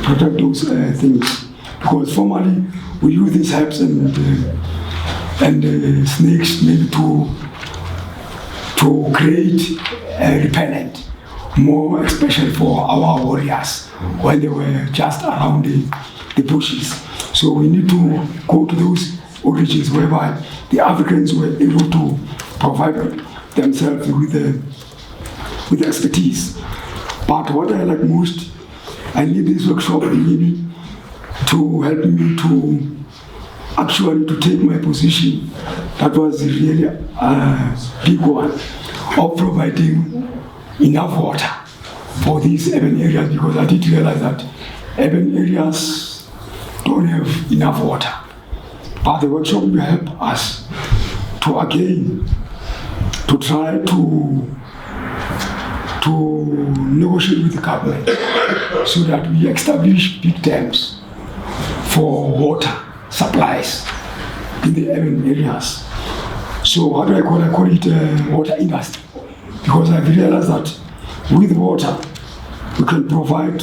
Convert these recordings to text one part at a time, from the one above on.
protect those things. Because formerly we use these herbs and snakes maybe to create a repellent, more especially for our warriors when they were just around the bushes. So we need to go to those origins whereby the Africans were able to provide themselves with the expertise. But what I like most, I need this workshop maybe to help me to actually to take my position. That was really a big one of providing enough water for these urban areas, because I did realize that urban areas don't have enough water. But the workshop will help us to again to try to negotiate with the government so that we establish big dams for water supplies in the urban areas. So what do I call it? I call it water industry, because I've realized that with water we can provide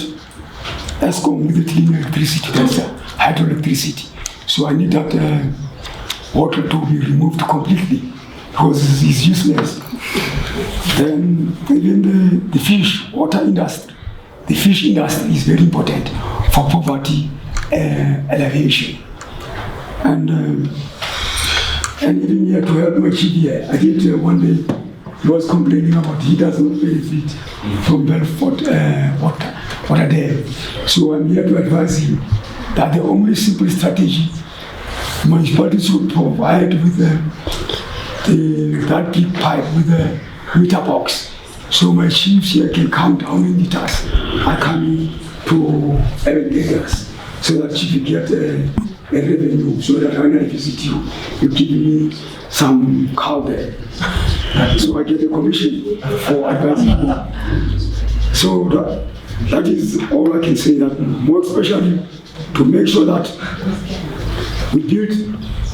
ESCOM with the clean electricity, that's hydroelectricity. So I need that water to be removed completely because it's useless. Then even the fish water industry, the fish industry is very important for poverty alleviation. And even here to help my chief here, I did one day, he was complaining about he does not benefit from Belfort water there. So I'm here to advise him that the only simple strategy municipalities should provide with that big pipe with the meter box. So my chiefs here can count how many liters are coming to urban areas, so that you get a revenue, so that when I visit you, you give me some cow there. So I get a commission for advising you. So that is all I can say, that more especially to make sure that we build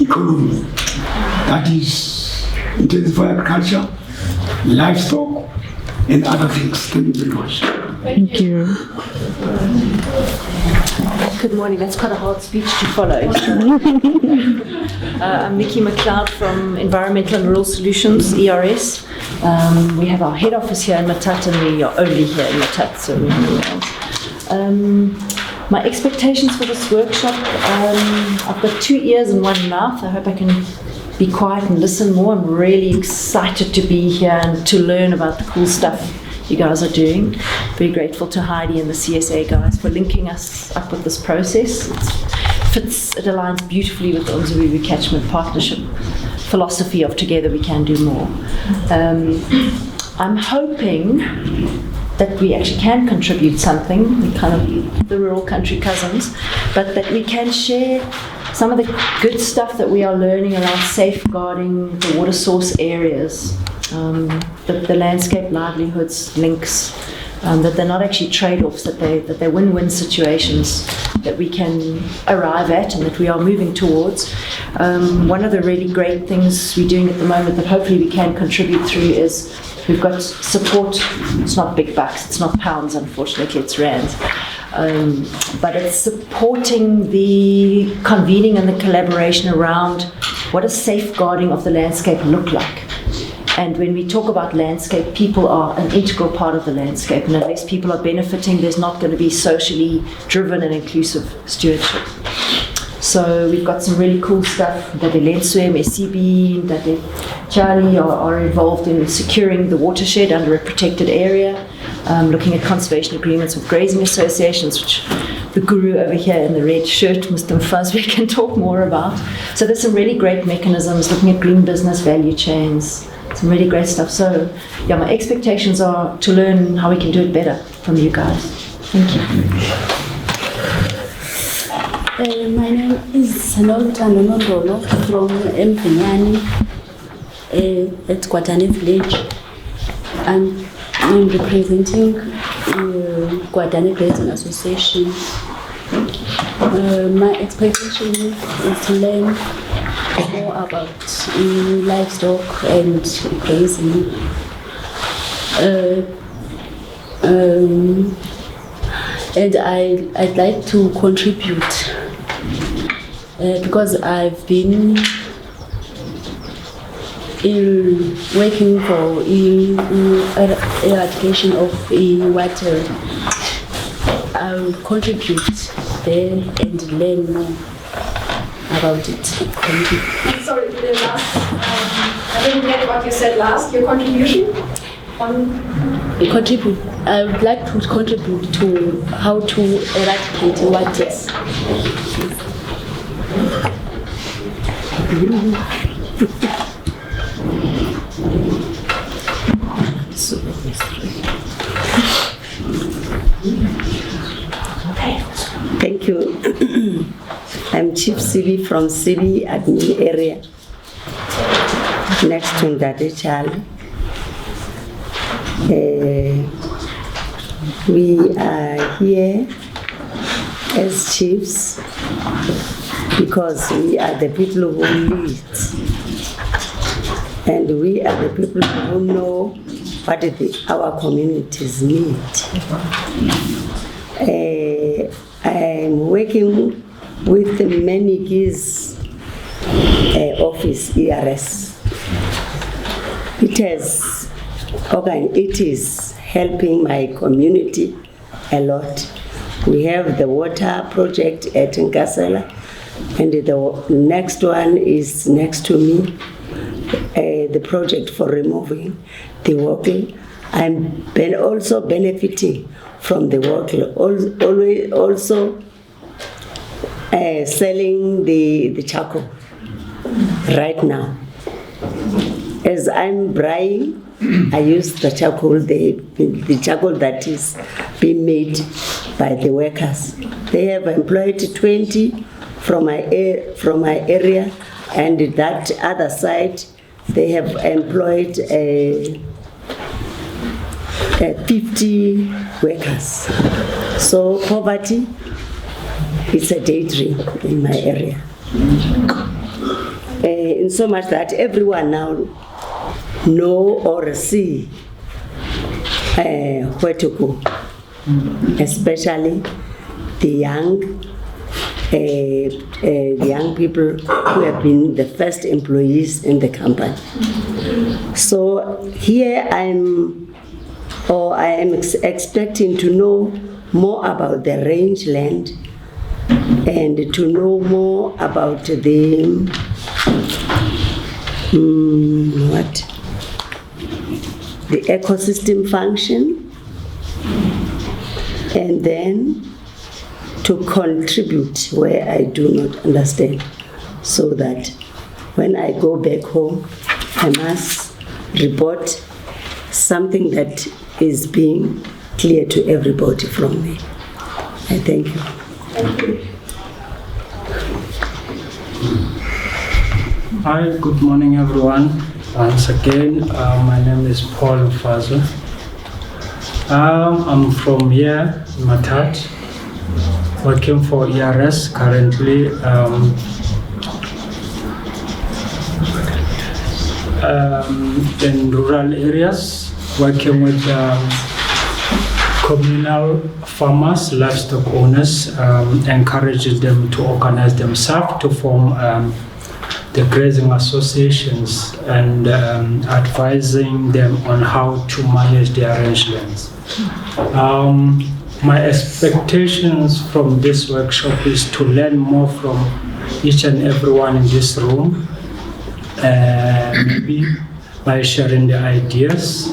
economy that is intensify agriculture, livestock, and other things. Thank you very much. Thank you. Good morning. That's quite a hard speech to follow. I'm Nikki McLeod from Environmental and Rural Solutions, ERS. We have our head office here in Matat, and we are only here in Matat, so we're nowhere else. My expectations for this workshop, I've got 2 ears and 1 mouth. I hope I can be quiet and listen more. I'm really excited to be here and to learn about the cool stuff you guys are doing. Very grateful to Heidi and the CSA guys for linking us up with this process. It aligns beautifully with the Umzimbi Catchment Partnership philosophy of together we can do more. I'm hoping that we actually can contribute something, we kind of the rural country cousins, but that we can share some of the good stuff that we are learning around safeguarding the water source areas, the landscape livelihoods links, that they're not actually trade-offs, that they're win-win situations that we can arrive at and that we are moving towards. One of the really great things we're doing at the moment that hopefully we can contribute through is we've got support. It's not big bucks, it's not pounds, unfortunately, it's rands. But it's supporting the convening and the collaboration around what does safeguarding of the landscape look like. And when we talk about landscape, people are an integral part of the landscape, and unless people are benefiting, there's not going to be socially driven and inclusive stewardship. So we've got some really cool stuff that Lenswem, SCB, that Charlie are involved in securing the watershed under a protected area, looking at conservation agreements with grazing associations, which the guru over here in the red shirt, Mr. Mfazwe, can talk more about. So there's some really great mechanisms, looking at green business value chains, some really great stuff. So yeah, my expectations are to learn how we can do it better from you guys. Thank you. My name is Sanolutando Nondolo from Mpinyani at Kwatane Village. I'm representing Kwatane Grazing Association. My expectation is to learn more about livestock and grazing. and I'd like to contribute because I've been working for eradication of water. I'll contribute there and learn more about it. Thank you. I'm sorry, the last, I didn't get what you said last, your contribution on... I would like to contribute to how to eradicate water. Thank you. I'm Chief Sibi from Sibi admin area, next to Ndade Charlie. We are here as chiefs because we are the people who lead, and we are the people who know what our communities need. I'm working with the Menigis office, ERS. It is helping my community a lot. We have the water project at Nkasela, and the next one is next to me, the project for removing the workload. I'm also benefiting from the workload, also selling the charcoal right now. As I'm drying, I use the charcoal, the charcoal that is being made by the workers. They have employed 20 from my area, and that other side they have employed 50 workers. So poverty is a daydream in my area. In so much that everyone now know or see where to go, especially the young people who have been the first employees in the company. So here I am expecting to know more about the rangeland and to know more about the the ecosystem function, and then to contribute where I do not understand, so that when I go back home, I must report something that is being clear to everybody from me. I thank you. Thank you. Hi, good morning everyone. Once again, my name is Paul Mfazo. I'm from here, Matat, working for ERS currently. In rural areas, working with communal farmers, livestock owners, encouraging them to organize themselves to form the grazing associations and advising them on how to manage their rangelands. My expectations from this workshop is to learn more from each and everyone in this room, maybe by sharing the ideas.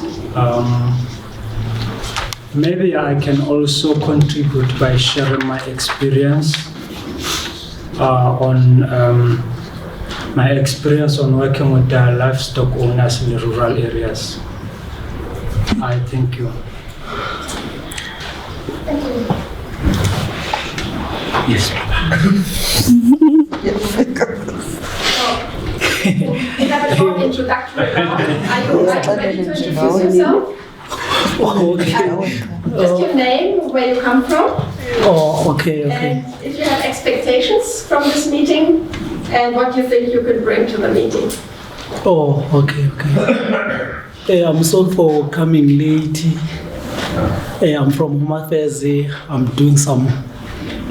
Maybe I can also contribute by sharing my experience on working with the livestock owners in the rural areas. I thank you. Thank you. Yes, We have a short introductory round. Are you ready to introduce yourself? Just your name, where you come from. Oh, okay. And if you have expectations from this meeting and what you think you could bring to the meeting. Oh, okay. I'm sorry for coming late. I'm from Home Affairs. I'm doing some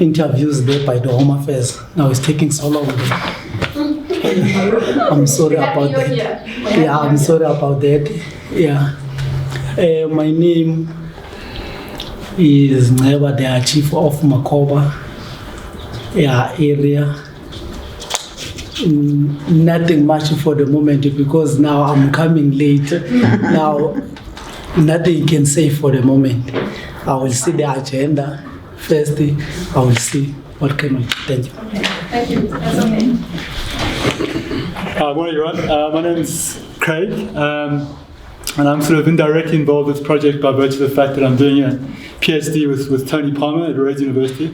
interviews there by the Home Affairs. Now it's taking so long. I'm sorry about that. Yeah, I'm sorry about that. Yeah. My name is Ngeba, the Chief of Makoba area. Nothing much for the moment because now I'm coming late. Now, nothing you can say for the moment. I will see the agenda first. I will see what can we do. Thank you. Okay, thank you. That's okay. Morning, everyone. My name is Craig, and I'm sort of indirectly involved with this project by virtue of the fact that I'm doing a PhD with Tony Palmer at Rhodes University.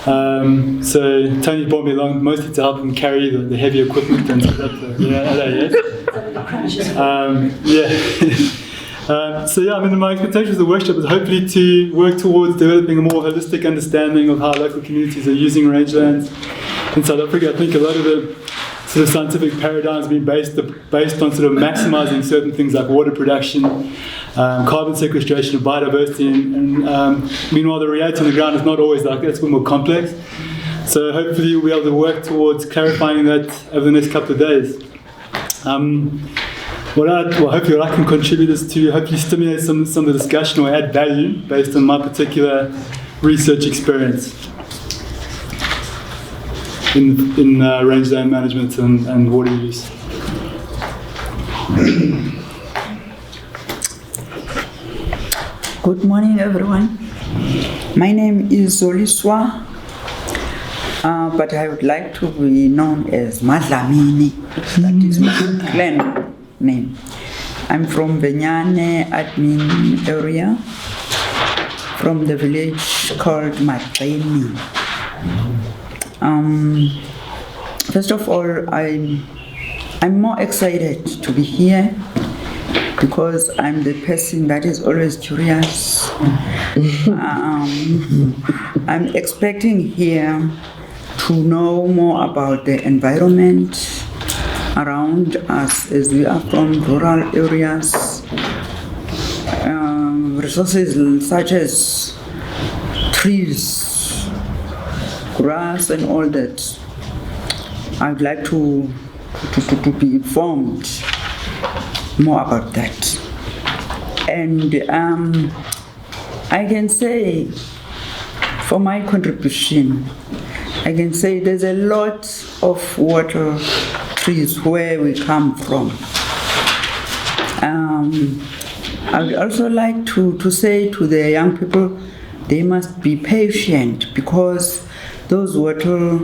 So Tony brought me along mostly to help him carry the heavy equipment and set up the my expectations of the workshop is hopefully to work towards developing a more holistic understanding of how local communities are using rangelands in South Africa. I think a lot of the sort of scientific paradigms being based on sort of maximizing certain things like water production, carbon sequestration, of biodiversity, and meanwhile the reality on the ground is not always like that. It's a bit more complex. So hopefully we'll be able to work towards clarifying that over the next couple of days. Hopefully what I can contribute is to hopefully stimulate some of the discussion or add value based on my particular research experience in rangeland management and water use. Good morning, everyone. My name is Zoliswa, but I would like to be known as Madlamini. That is my clan name. I'm from Benyane admin area, from the village called Matlaini. First of all, I'm more excited to be here because I'm the person that is always curious. I'm expecting here to know more about the environment around us as we are from rural areas. Resources such as trees, grass and all that. I'd like to be informed more about that. And I can say, for my contribution, I can say there's a lot of water trees where we come from. I would also like to say to the young people, they must be patient because those water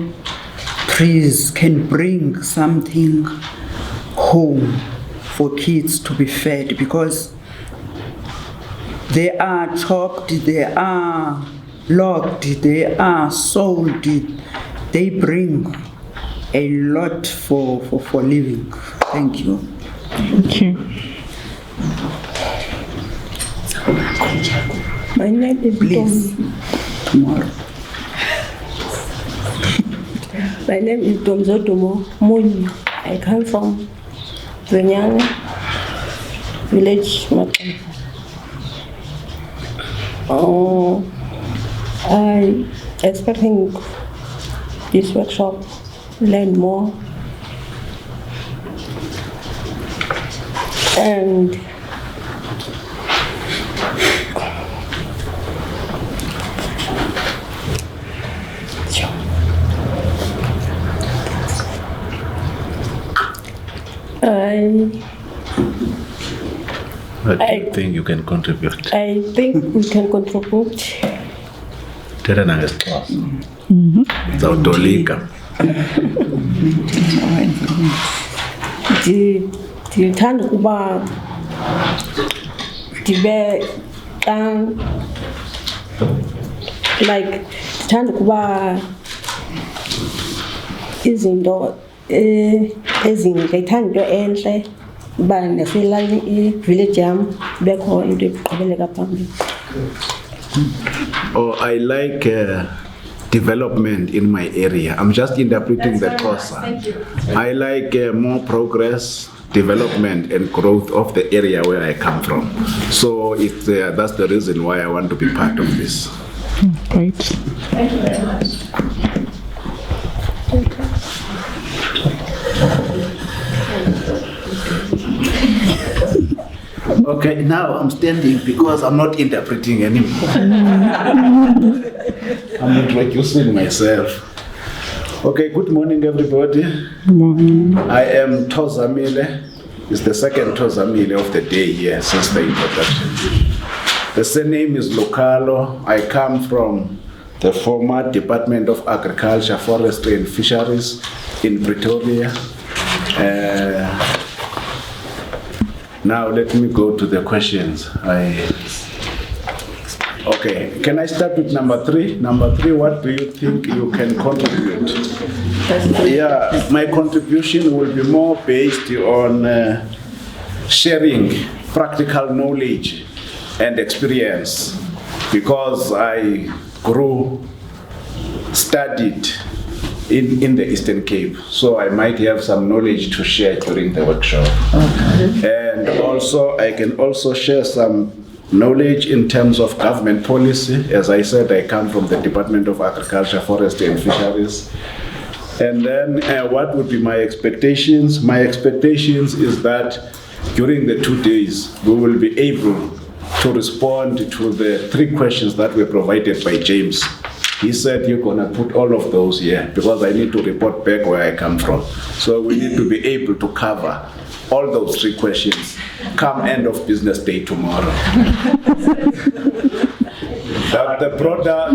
trees can bring something home for kids to be fed because they are chopped, they are logged, they are sold, they bring a lot for living. Thank you. Thank you. My name is Please, tomorrow. My name is Domzotomo Muni. I come from Zenyane village. I expecting this workshop learn more and I think you can contribute. I think we can contribute. Tera nangesixhosa. Zawutolika. Ndithanda ukuba ndibe like ndithanda ukuba izinto ngayithanda into entle uba naselalini i-village yam bekho into eqhubeleka phambili. Oh, I like development in my area. I'm just interpreting the Xhosa. Thank you. I like more progress development and growth of the area where I come from. So that's the reason why I want to be part of this. Great. Thank you very much. Okay, now I'm standing because I'm not interpreting anymore. I'm introducing myself. Okay, good morning everybody. Good morning. I am Thozamile. It's the second Thozamile of the day here since the introduction. The surname is Lokalo. I come from the former Department of Agriculture, Forestry and Fisheries in Pretoria. Now let me go to the questions. Okay, can I start with number 3? Number 3, what do you think you can contribute? Yeah, my contribution will be more based on sharing practical knowledge and experience, because I studied in the Eastern Cape, so I might have some knowledge to share during the workshop. Okay. And also I can also share some knowledge in terms of government policy. As I said, I come from the Department of Agriculture, Forestry and Fisheries. And then what would be my expectations? My expectations is that during the 2 days, we will be able to respond to the 3 questions that were provided by James. He said you're gonna put all of those here because I need to report back where I come from. So we need to be able to cover all those 3 questions come end of business day tomorrow. But the broader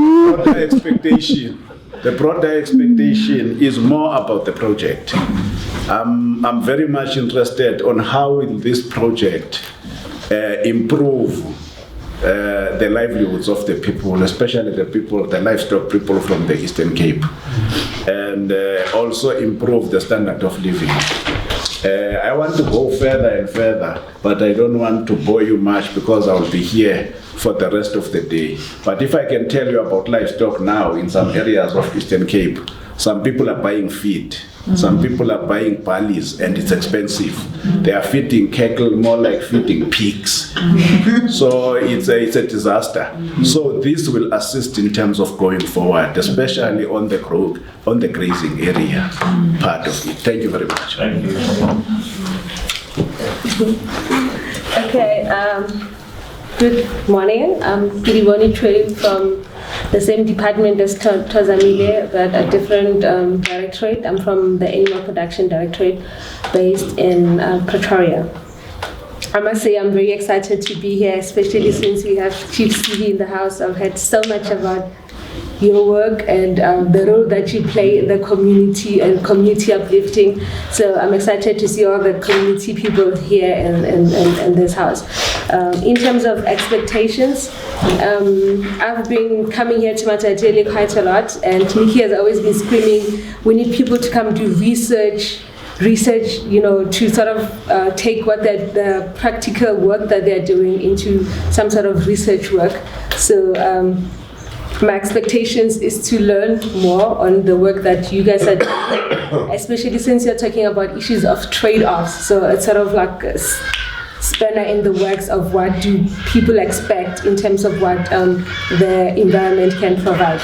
expectation is more about the project. I'm very much interested on how will this project improve the livelihoods of the people, especially the livestock people from the Eastern Cape, and also improve the standard of living. I want to go further and further, but I don't want to bore you much because I will be here for the rest of the day. But if I can tell you about livestock now in some areas of Eastern Cape, some people are buying feed. Some people are buying barleys and it's expensive. They are feeding cattle more like feeding pigs. So it's a disaster. So this will assist in terms of going forward, especially on the grazing area part of it. Thank you very much. Thank you. Okay, good morning. I'm Kiriboni Trade from the same department as Thozamile, but a different directorate. I'm from the Animal Production Directorate based in Pretoria. I must say I'm very excited to be here, especially since we have Chief Stevie in the house. I've heard so much about your work and the role that you play in the community and community uplifting. So I'm excited to see all the community people here in this house. In terms of expectations, I've been coming here to Matatiele quite a lot, and Nikki has always been screaming, we need people to come do research, to sort of take what the practical work that they're doing into some sort of research work. So my expectations is to learn more on the work that you guys are doing, especially since you're talking about issues of trade-offs. So it's sort of like a spanner in the works of what do people expect in terms of what the environment can provide.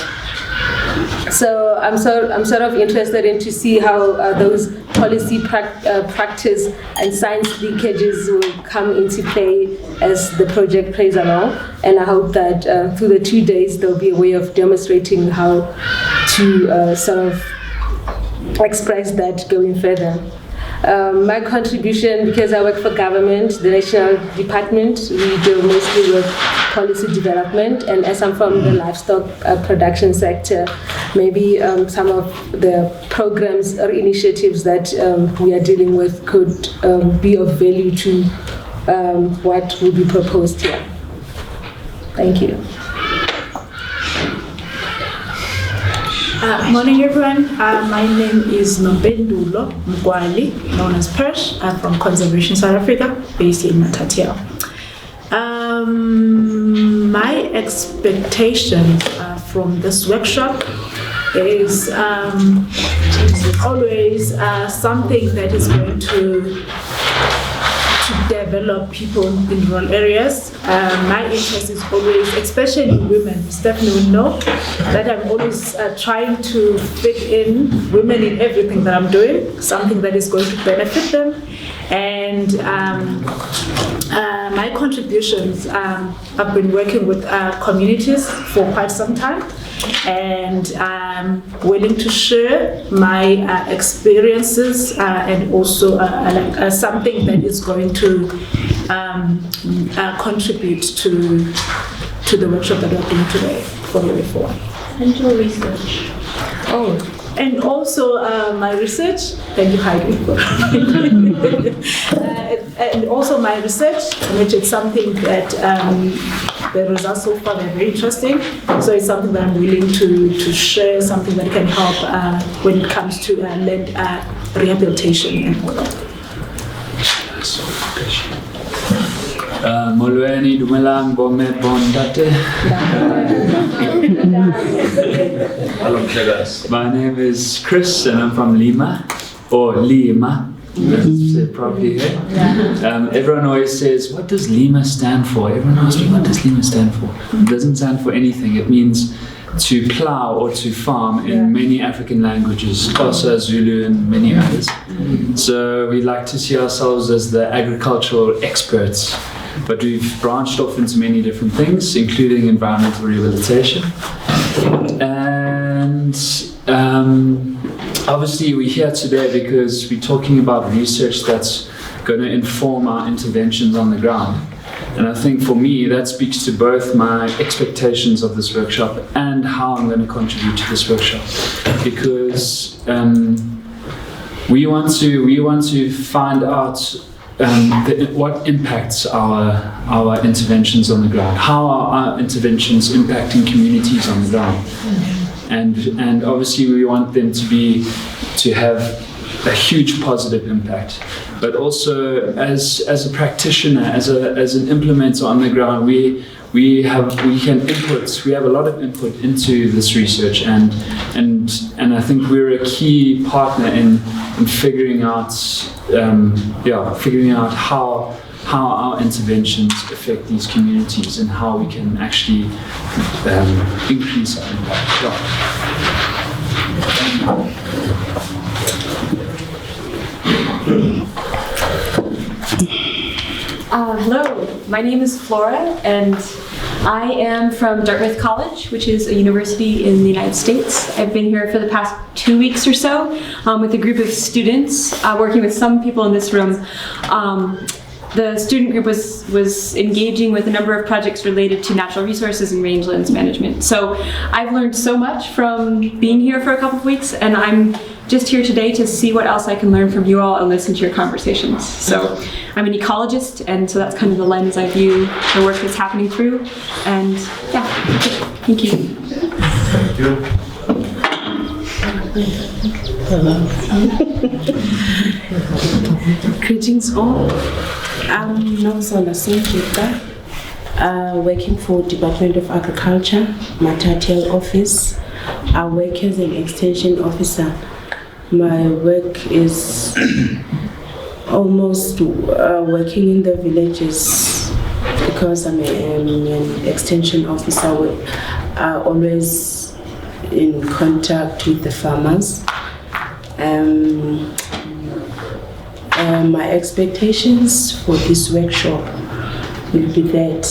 So I'm sort of interested in to see how those policy practice and science linkages will come into play as the project plays along. And I hope that through the 2 days there'll be a way of demonstrating how to sort of express that going further. My contribution, because I work for government, the national department, we deal mostly with policy development, and as I'm from the livestock production sector, maybe some of the programs or initiatives that we are dealing with could be of value to what will be proposed here. Thank you. Morning everyone, my name is Nobendulo Mkwali, known as Persh. I'm from Conservation South Africa, based in Matatiele. My expectation from this workshop is always something that is going to to develop people in rural areas. My interest is always, especially women. Stephanie will know that I'm always trying to fit in women in everything that I'm doing, something that is going to benefit them. And my contributions, I've been working with communities for quite some time, and I'm willing to share my experiences and also something that is going to contribute to the workshop that we're doing today for the way forward. And your research. Oh. And also my research, thank you Heidi for and also my research, which is something that the results so far are very interesting. So it's something that I'm willing to share, something that can help when it comes to land rehabilitation and all that. Molweni dumelang bomme bondate. My name is Chris and I'm from Lima, or Lima, let's say probably here. Everyone always says, what does Lima stand for? Everyone asks me, what does Lima stand for? It doesn't stand for anything. It means to plow or to farm in many African languages, Xhosa, Zulu and many others. So we like to see ourselves as the agricultural experts, but we've branched off into many different things, including environmental rehabilitation. And obviously we're here today because we're talking about research that's going to inform our interventions on the ground. And I think for me that speaks to both my expectations of this workshop and how I'm going to contribute to this workshop, because we want to find out what impacts our interventions on the ground. How are our interventions impacting communities on the ground? And obviously we want them to have a huge positive impact. But also as a practitioner, as an implementer on the ground, we have a lot of input into this research, and I think we're a key partner in figuring out how our interventions affect these communities and how we can actually increase our impact. Hello, my name is Flora, and I am from Dartmouth College, which is a university in the United States. I've been here for the past 2 weeks or so with a group of students, working with some people in this room. The student group was engaging with a number of projects related to natural resources and rangelands management. So I've learned so much from being here for a couple of weeks, and I'm just here today to see what else I can learn from you all and listen to your conversations. So I'm an ecologist, and so that's kind of the lens I view the work that's happening through. And yeah, thank you. Thank you. Greetings all. I'm Nomzana Sengita, working for Department of Agriculture, Matatiel office. I work as an extension officer. My work is almost working in the villages because I'm an extension officer. Always in contact with the farmers. My expectations for this workshop will be that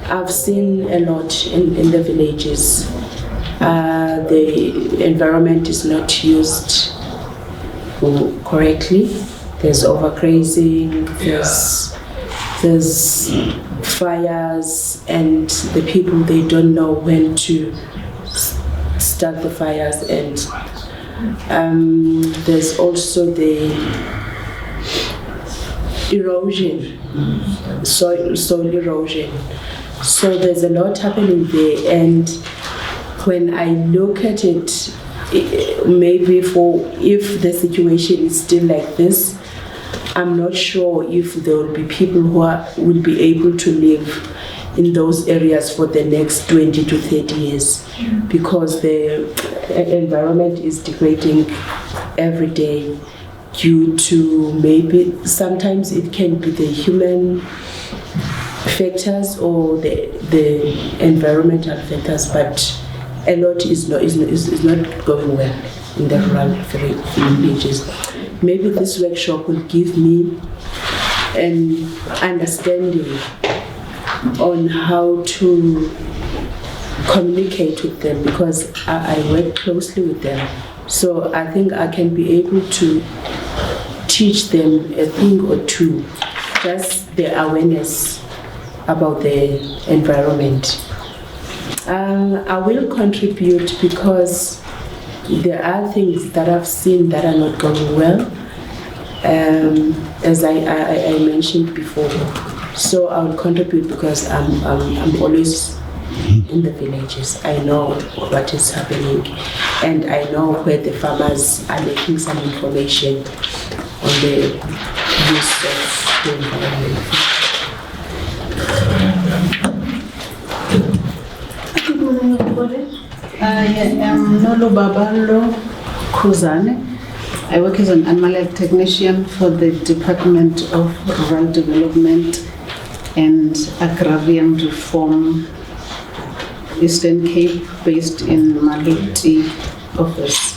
I've seen a lot in the villages. The environment is not used correctly. There's overgrazing, there's fires, and the people, they don't know when to start the fires, and there's also the erosion, soil erosion. So there's a lot happening there, and when I look at it, maybe if the situation is still like this, I'm not sure if there will be people who will be able to live in those areas for the next 20 to 30 years, because the environment is degrading every day. due to maybe sometimes it can be the human factors or the environmental factors, but a lot is not going well in the rural villages. Maybe this workshop will give me an understanding on how to communicate with them, because I work closely with them. So I think I can be able to teach them a thing or two, just the awareness about the environment. I will contribute because there are things that I've seen that are not going well, as I mentioned before. So I will contribute because I'm always in the villages. I know what is happening, and I know where the farmers are making some information on the use of the environment. Good morning, everybody. I am Nolo Babalo Kuzane. I work as an animal health technician for the Department of Rural Development and Agrarian Reform, Eastern Cape, based in Maluti office.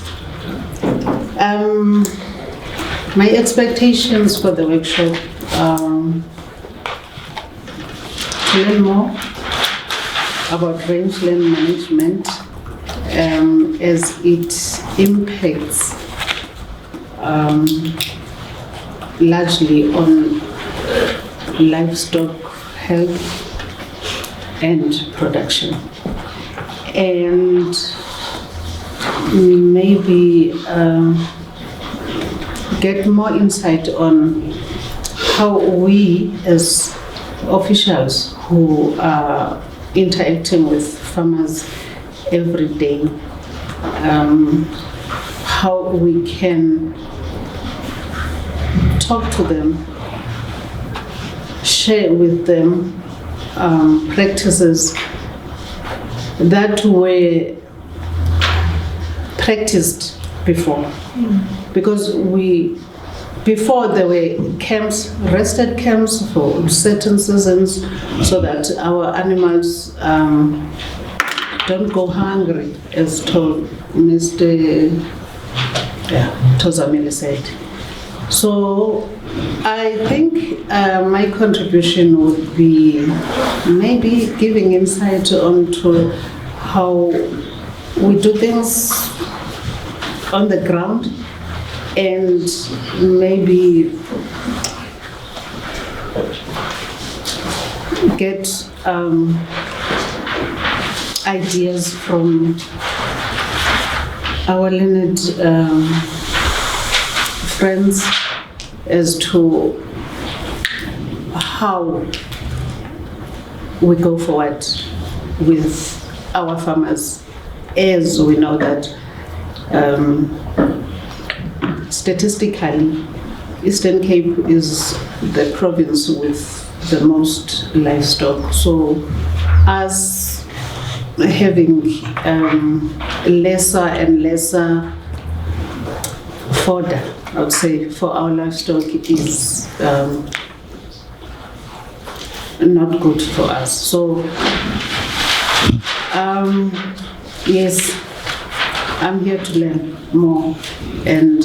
My expectations for the workshop to learn more about rangeland management as it impacts largely on livestock health and production, and maybe get more insight on how we as officials who are interacting with farmers every day, how we can talk to them, share with them practices that were practiced before. Because before there were camps, rested camps for certain seasons, so that our animals don't go hungry, as Mr. Tozamile said. So I think my contribution would be maybe giving insight onto how we do things on the ground, and maybe get ideas from our learned friends as to how we go forward with our farmers, as we know that statistically Eastern Cape is the province with the most livestock. So us having lesser and lesser fodder, I would say, for our livestock is not good for us. So yes, I'm here to learn more and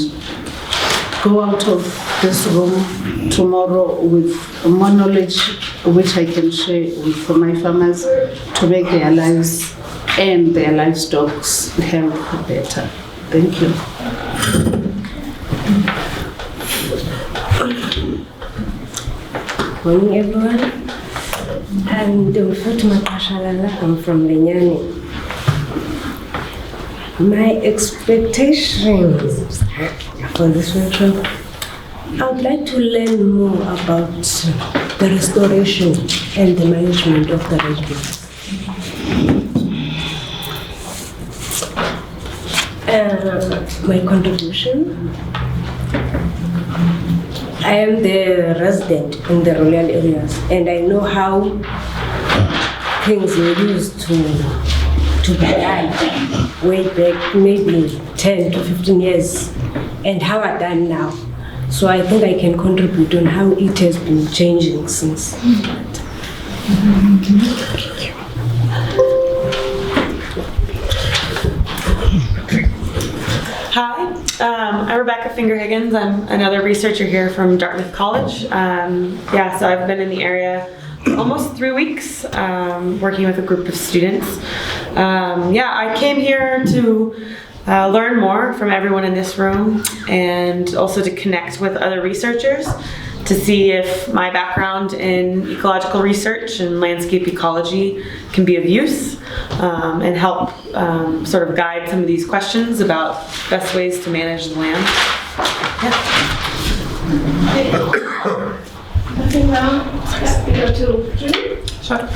go out of this room tomorrow with more knowledge which I can share with my farmers to make their lives and their livestock's health better. Thank you. Morning, everyone. I'm Fatima Kashalala. I'm from Lenyani. My expectations for this workshop, I would like to learn more about the restoration and the management of the rangelands. My contribution, I am the resident in the rural areas, and I know how things were used to be done way back, maybe 10 to 15 years, and how are done now. So I think I can contribute on how it has been changing since that. Hi, I'm Rebecca Finger-Higgins. I'm another researcher here from Dartmouth College. So I've been in the area almost 3 weeks, working with a group of students. I came here to learn more from everyone in this room and also to connect with other researchers to see if my background in ecological research and landscape ecology can be of use and help sort of guide some of these questions about best ways to manage the land. Nothing now. We go to Julie. Sure.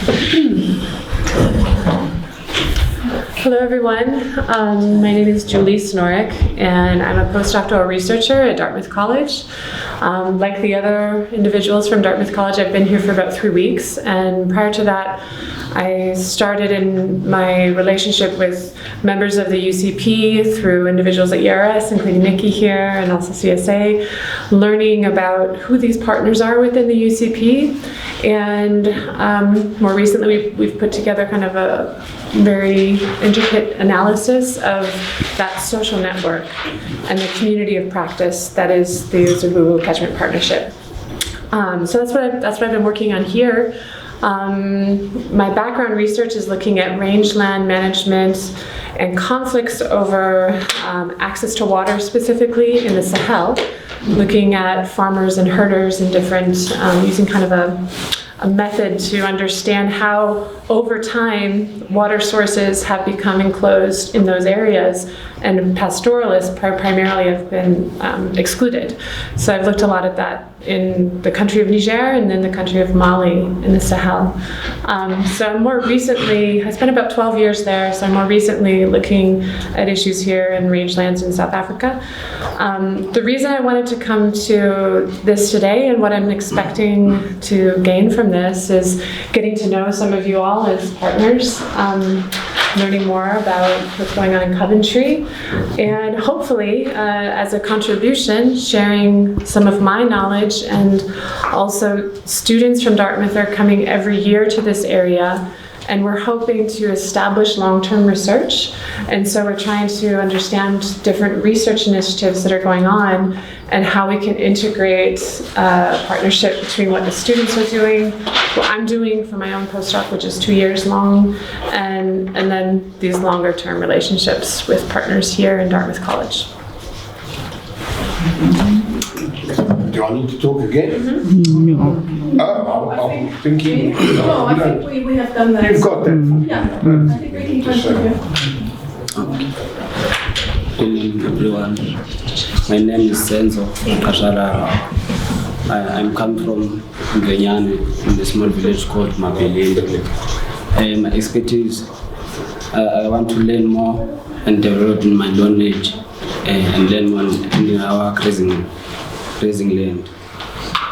Hello everyone, my name is Julie Snorik and I'm a postdoctoral researcher at Dartmouth College. Like the other individuals from Dartmouth College, I've been here for about 3 weeks, and prior to that I started in my relationship with members of the UCP through individuals at ERS, including Nikki here and also CSA, learning about who these partners are within the UCP. And more recently we've put together kind of a very intricate analysis of that social network and the community of practice that is the Uzugu Catchment Partnership. So that's what I've been working on here. My background research is looking at rangeland management and conflicts over access to water, specifically in the Sahel, looking at farmers and herders and different, using kind of a method to understand how over time water sources have become enclosed in those areas and pastoralists primarily have been excluded. So I've looked a lot at that in the country of Niger and then the country of Mali in the Sahel. So more recently, I spent about 12 years there, so I'm more recently looking at issues here in rangelands in South Africa. The reason I wanted to come to this today and what I'm expecting to gain from this is getting to know some of you all as partners, learning more about what's going on in Coventry, and hopefully as a contribution sharing some of my knowledge. And also students from Dartmouth are coming every year to this area, and we're hoping to establish long-term research. And so we're trying to understand different research initiatives that are going on and how we can integrate a partnership between what the students are doing, what I'm doing for my own postdoc, which is 2 years long, and then these longer term relationships with partners here in Dartmouth College. Do I need to talk again? No. Oh, I'm thinking. No, I think we have done that. You've got that. Yeah, I think we can continue. Good evening, everyone. My name is Senzo Kasharara. I'm coming from Venyane, in a small village called Mabeleni. My expertise, I want to learn more and develop my knowledge and learn more in our grazing land,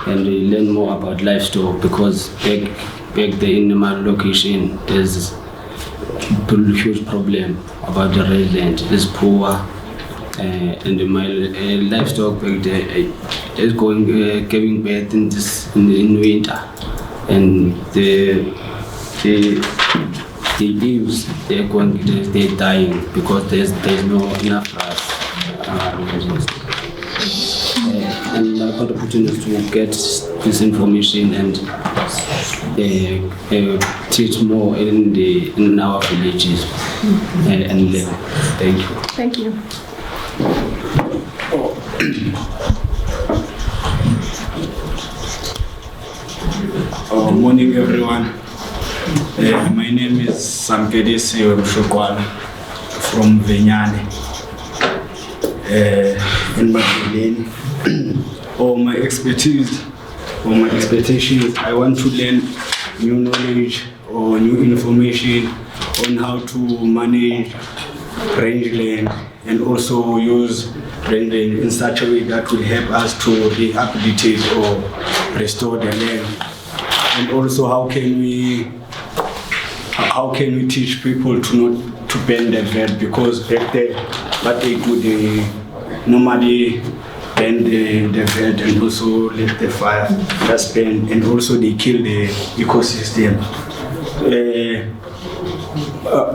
and we learn more about livestock, because back there in my location there's a huge problem about the rangeland. It's poor, and my livestock back there is giving birth in winter, and the leaves they're dying because there's no enough grass. And my contribution is to get this information and teach more in our villages and learn. Thank you. Thank you. Morning, everyone. My name is Samkedisi Mshokwana from Venyane in Mabeleni. My expertise or my expectations, I want to learn new knowledge or new information on how to manage rangeland and also use rangeland in such a way that will help us to rehabilitate or restore the land. And also how can we teach people to not to burn the veld, because back there what they do, they normally then they vet and also let the fire just burn, and also they kill the ecosystem.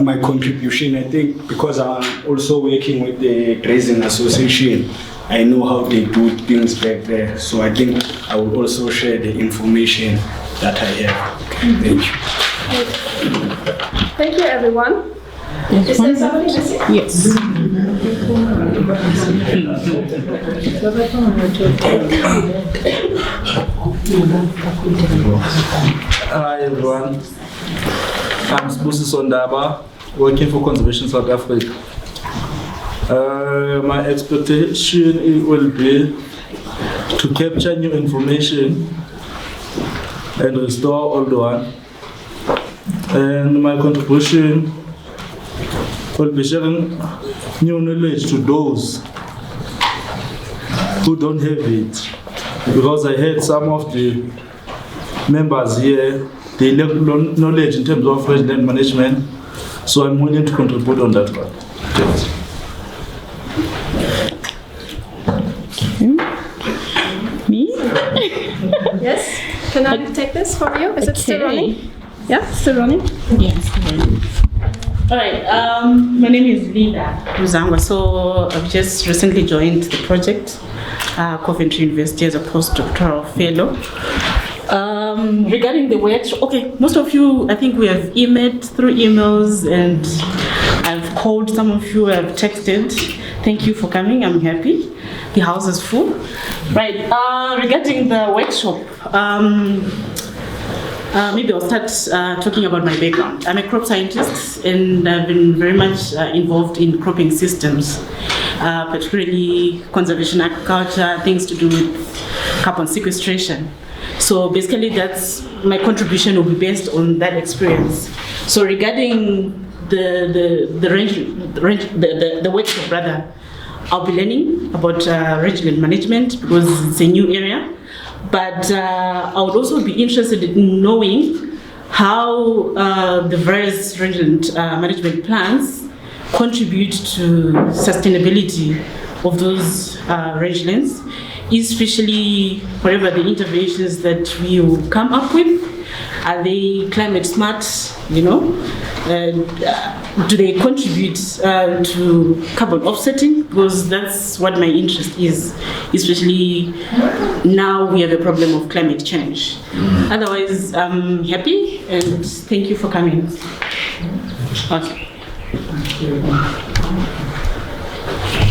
My contribution, I think, because I'm also working with the Grazing Association, I know how they do things back there. So I think I will also share the information that I have. Thank you. Thank you, everyone. Is there somebody missing? Yes. Hi everyone, I'm Sbusiso Ndaba, working for Conservation South Africa. My expectation will be to capture new information and restore old one. And my contribution will be sharing new knowledge to those who don't have it. Because I heard some of the members here, they lack knowledge in terms of rangeland management, so I'm willing to contribute on that one. Me? Yes? Can I take this for you? Is it still running? Yeah, still running? Yes. All right. My name is Linda Ruzangwa. So I've just recently joined the project, Coventry University, as a postdoctoral fellow. Regarding the workshop, okay, most of you, I think we have emailed through emails, and I've called some of you, I've texted. Thank you for coming. I'm happy. The house is full. Right. Regarding the workshop, maybe I'll start talking about my background. I'm a crop scientist, and I've been very much involved in cropping systems, particularly conservation agriculture, things to do with carbon sequestration. So basically, that's my contribution will be based on that experience. So regarding the workshop rather, I'll be learning about rangeland management because it's a new area. But I would also be interested in knowing how the various rangeland management plans contribute to sustainability of those rangelands, especially whatever the interventions that we will come up with. Are they climate smart, you know? Do they contribute to carbon offsetting? Because that's what my interest is, especially now we have a problem of climate change. Otherwise, I'm happy and thank you for coming. Okay.